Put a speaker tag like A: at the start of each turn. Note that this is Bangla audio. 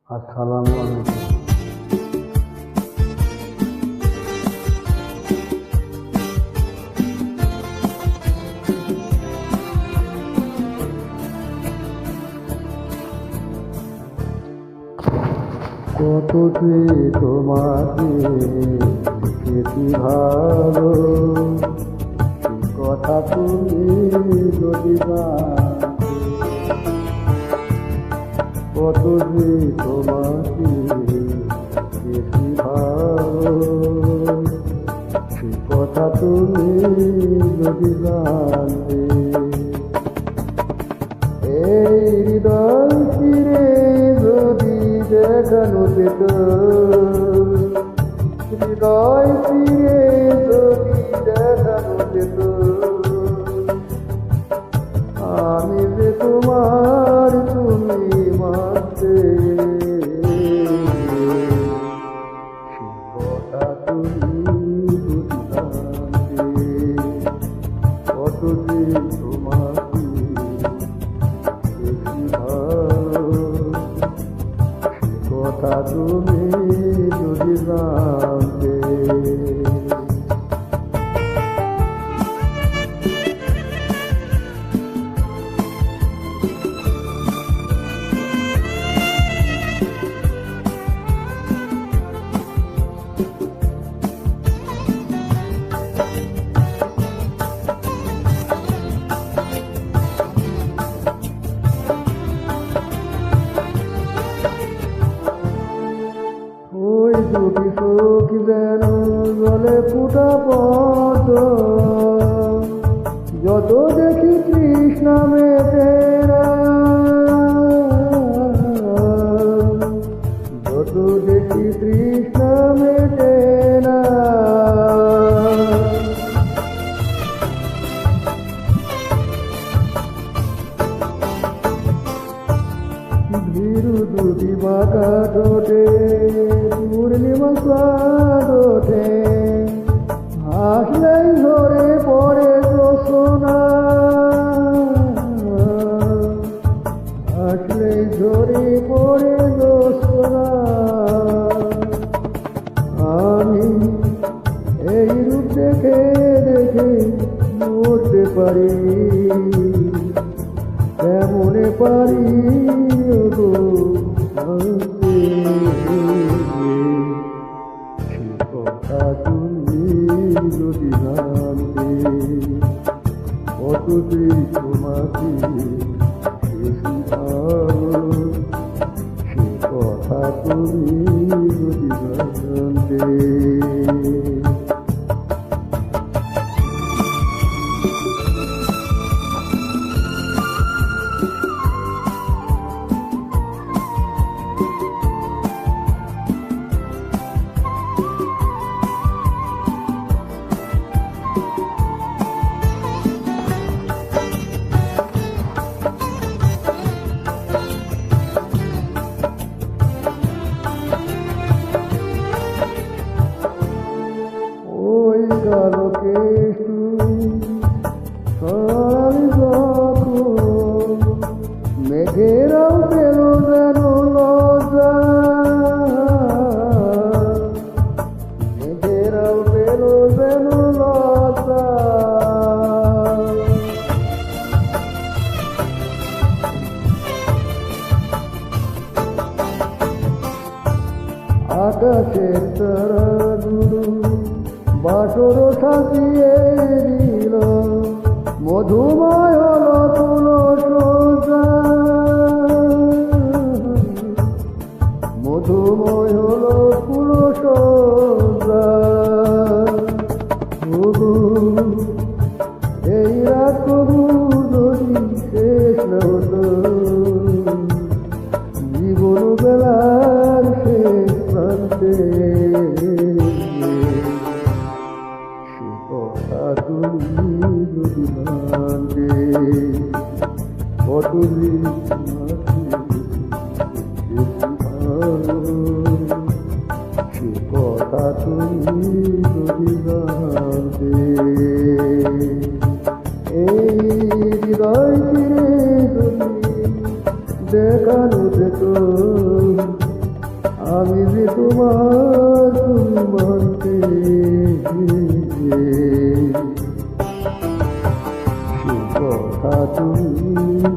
A: আসসালামু আলাইকুম। কত যে তোমাকে দেখেছি ভালো, সে কথা তুমি যদি জানতে। কত যে তোমাকে দেখেছি ভালো, সে কথা তুমি যদি জানতে। এই হৃদয় ফিরে যদি দেখানো যেত, হৃদয় ফিরে যদি দেখানো যেত, আমি যে তোমার তুমি মানতে। সে কথা তুমি যদি জানতে। কত যে তোমাকে কথা তুমি যদি জানতে। ওই দুটি চোখ যেন জলে ফুটা পদ্ম, যত দেখি তৃষ্ণা মেটে না, যত দেখি তৃষ্ণা মেটে না। ভীরু দুটি বাঁকা ঠোঁটে পূর্ণিমা স্বাদ ওঠে, হাসলেই ঝরে পড়ে জোছনা, হাসলেই ঝরে পড়ে জোছনা। আমি এই রূপ দেখে দেখে মরতে পারি, কেমনে পারি গো জানতে। সে কথা তুমি যদি জানতে। কত যে তোমাকে বেশি ভালো, সে কথা তুমি যদি জানতে। ওই কালো কেশু সরালি যখন, মেঘেরাও পেল যেন লজ্জা, মেঘেরাও পেল যেন লজ্জা। আকাশের তারাগুলো বাসর সাজিয়ে দিল, মধুময় হলো তুলসা, মধুময় হলো তুলসা। এই রাত কবু যদি শেষ না হতো, জীবন বেলার শেষ প্রান্তে। সে কথা তুমি যদি জানতে। কত যে তোমাকে বেশি ভালো, সে কথা তুমি যদি জানতে। এই হৃদয় ফিরে যদি দেখানো যেত, আমি যে তোমার তুমি মানতে কথা তুমি